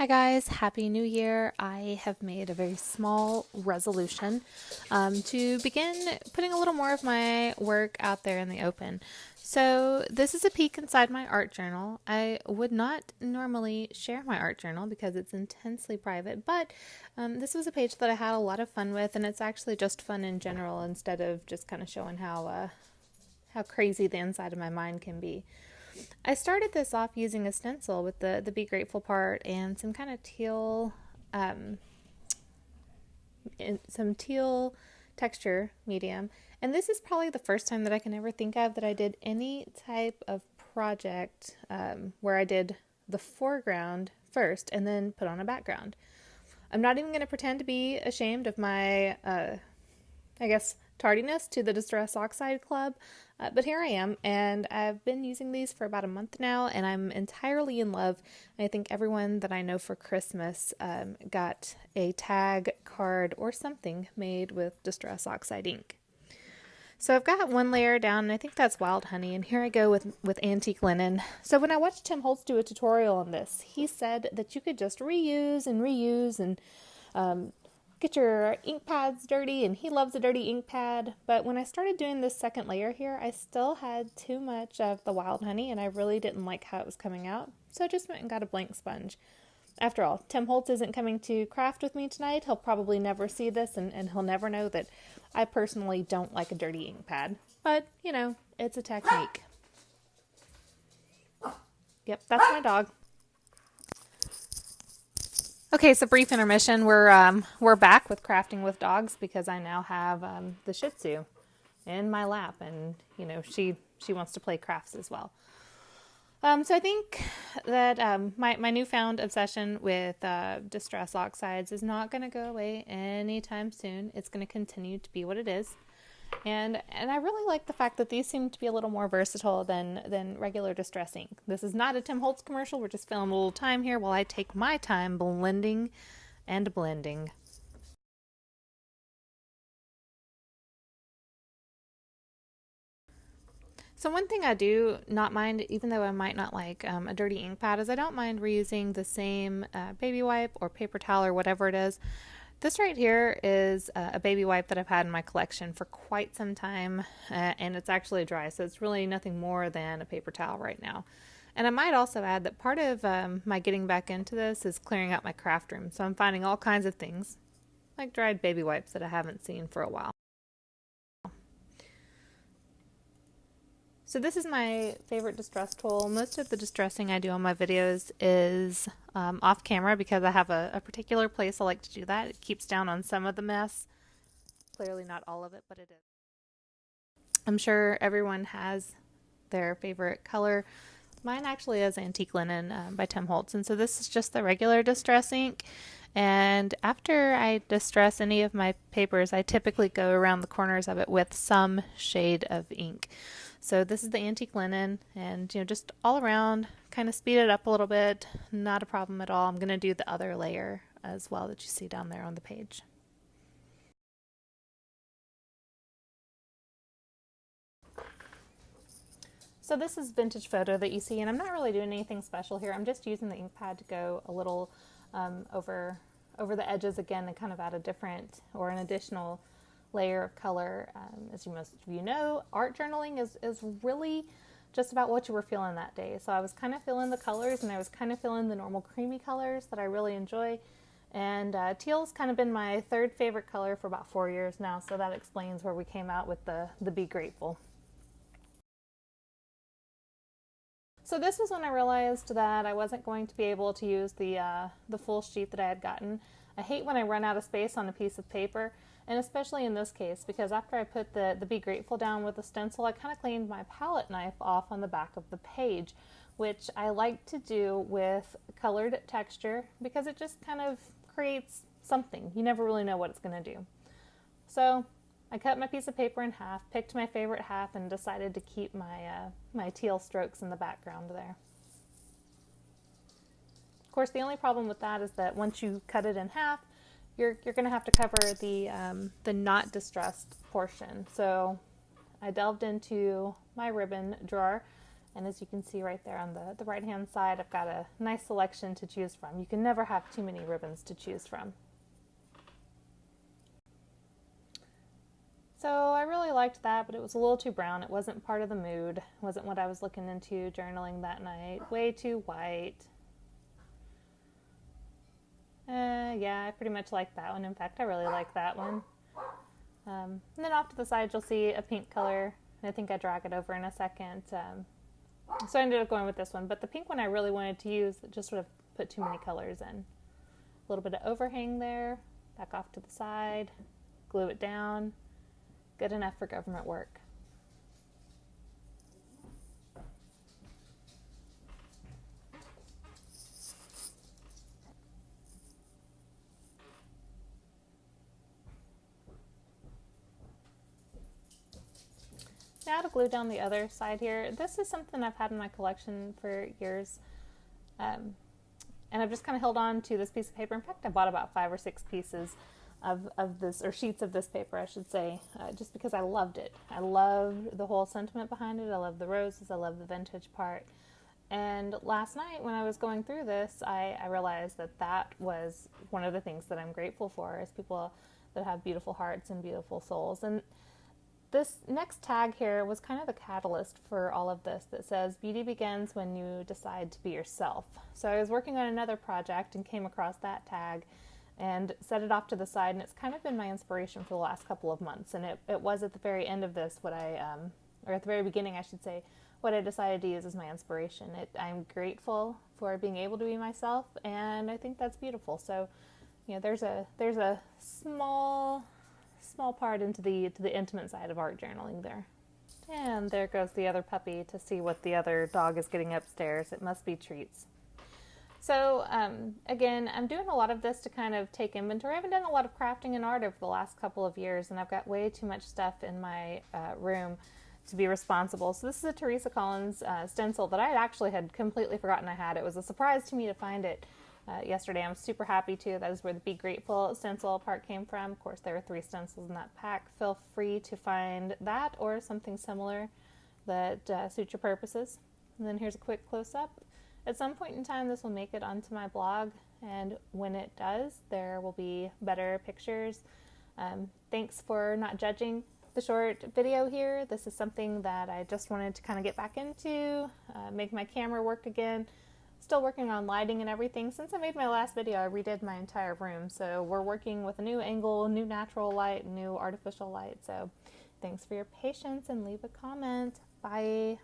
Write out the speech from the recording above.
Hi guys, Happy New Year. I have made a very small resolution to begin putting a little more of my work out there in the open. So this is a peek inside my art journal. I would not normally share my art journal because it's intensely private, but this was a page that I had a lot of fun with, and it's actually just fun in general instead of just kind of showing how crazy the inside of my mind can be. I started this off using a stencil with the Be Grateful part and some kind of teal, some teal texture medium. And this is probably the first time that I can ever think of that I did any type of project where I did the foreground first and then put on a background. I'm not even going to pretend to be ashamed of my tardiness to the Distress Oxide Club. But here I am, and I've been using these for about a month now, and I'm entirely in love. I think everyone that I know for Christmas got a tag card or something made with Distress Oxide ink. So I've got one layer down, and I think that's Wild Honey, and here I go with antique linen. So when I watched Tim Holtz do a tutorial on this, he said that you could just reuse and get your ink pads dirty, and he loves a dirty ink pad. But when I started doing this second layer here, I still had too much of the Wild Honey, and I really didn't like how it was coming out. So I just went and got a blank sponge. After all, Tim Holtz isn't coming to craft with me tonight. He'll probably never see this, and he'll never know that I personally don't like a dirty ink pad. But, you know, it's a technique. Yep, that's my dog. Okay, so brief intermission. We're back with crafting with dogs because I now have the Shih Tzu in my lap, and you know she wants to play crafts as well. So I think that my newfound obsession with Distress Oxides is not going to go away anytime soon. It's going to continue to be what it is. And I really like the fact that these seem to be a little more versatile than regular Distress ink. This is not a Tim Holtz commercial. We're just filling a little time here while I take my time blending and blending. So one thing I do not mind, even though I might not like a dirty ink pad, is I don't mind reusing the same baby wipe or paper towel or whatever it is. This right here is a baby wipe that I've had in my collection for quite some time, and it's actually dry, so it's really nothing more than a paper towel right now. And I might also add that part of my getting back into this is clearing out my craft room, so I'm finding all kinds of things, like dried baby wipes that I haven't seen for a while. So this is my favorite distress tool. Most of the distressing I do on my videos is off camera because I have a particular place I like to do that. It keeps down on some of the mess. Clearly not all of it, but it is. I'm sure everyone has their favorite color. Mine actually is Antique Linen by Tim Holtz, and so this is just the regular distress ink. And after I distress any of my papers, I typically go around the corners of it with some shade of ink. So this is the Antique Linen, and you know, just all around, kind of speed it up a little bit. Not a problem at all. I'm going to do the other layer as well that you see down there on the page. So this is vintage photo that you see, and I'm not really doing anything special here. I'm just using the ink pad to go a little over the edges again and kind of add a different or an additional layer of color. As most of you know, art journaling is really just about what you were feeling that day. So I was kind of feeling the colors, and I was kind of feeling the normal creamy colors that I really enjoy. And teal's kind of been my third favorite color for about 4 years now, so that explains where we came out with the Be Grateful. So this was when I realized that I wasn't going to be able to use the full sheet that I had gotten. I hate when I run out of space on a piece of paper, and especially in this case, because after I put the Be Grateful down with the stencil, I kind of cleaned my palette knife off on the back of the page, which I like to do with colored texture because it just kind of creates something. You never really know what it's going to do. So I cut my piece of paper in half, picked my favorite half, and decided to keep my teal strokes in the background there. Of course, the only problem with that is that once you cut it in half, you're going to have to cover the not distressed portion. So I delved into my ribbon drawer And as you can see right there on the right hand side, I've got a nice selection to choose from. You can never have too many ribbons to choose from. So I really liked that, but it was a little too brown. It wasn't part of the mood. It wasn't what I was looking into journaling that night. Way too white. Yeah, I pretty much like that one. In fact, I really like that one. And then off to the side, you'll see a pink color. And I think I drag it over in a second. So I ended up going with this one. But the pink one I really wanted to use, it just would have put too many colors in. A little bit of overhang there. Back off to the side. Glue it down. Good enough for government work. Now to glue down the other side here. This is something I've had in my collection for years. And I've just kind of held on to this piece of paper. In fact, I bought about 5 or 6 pieces of this, or sheets of this paper, I should say, just because I loved it. I loved the whole sentiment behind it. I love the roses. I love the vintage part. And last night when I was going through this, I realized that was one of the things that I'm grateful for, is people that have beautiful hearts and beautiful souls. And this next tag here was kind of the catalyst for all of this, that says beauty begins when you decide to be yourself. So I was working on another project and came across that tag and set it off to the side, and it's kind of been my inspiration for the last couple of months. And it was at the very end of this or at the very beginning, I should say, what I decided to use as my inspiration. I'm grateful for being able to be myself, and I think that's beautiful. So, there's a small part into the intimate side of art journaling there. And there goes the other puppy to see what the other dog is getting upstairs. It must be treats. So again, I'm doing a lot of this to kind of take inventory. I haven't done a lot of crafting and art over the last couple of years, and I've got way too much stuff in my room to be responsible. So this is a Teresa Collins stencil that I actually had completely forgotten I had. It was a surprise to me to find it yesterday. I'm super happy too. That is where the Be Grateful stencil part came from. Of course, there are 3 stencils in that pack. Feel free to find that or something similar that suits your purposes. And then here's a quick close-up. At some point in time, this will make it onto my blog, and when it does, there will be better pictures. Thanks for not judging the short video here. This is something that I just wanted to kind of get back into, make my camera work again. Still working on lighting and everything. Since I made my last video, I redid my entire room, so we're working with a new angle, new natural light, new artificial light. So thanks for your patience, and leave a comment. Bye.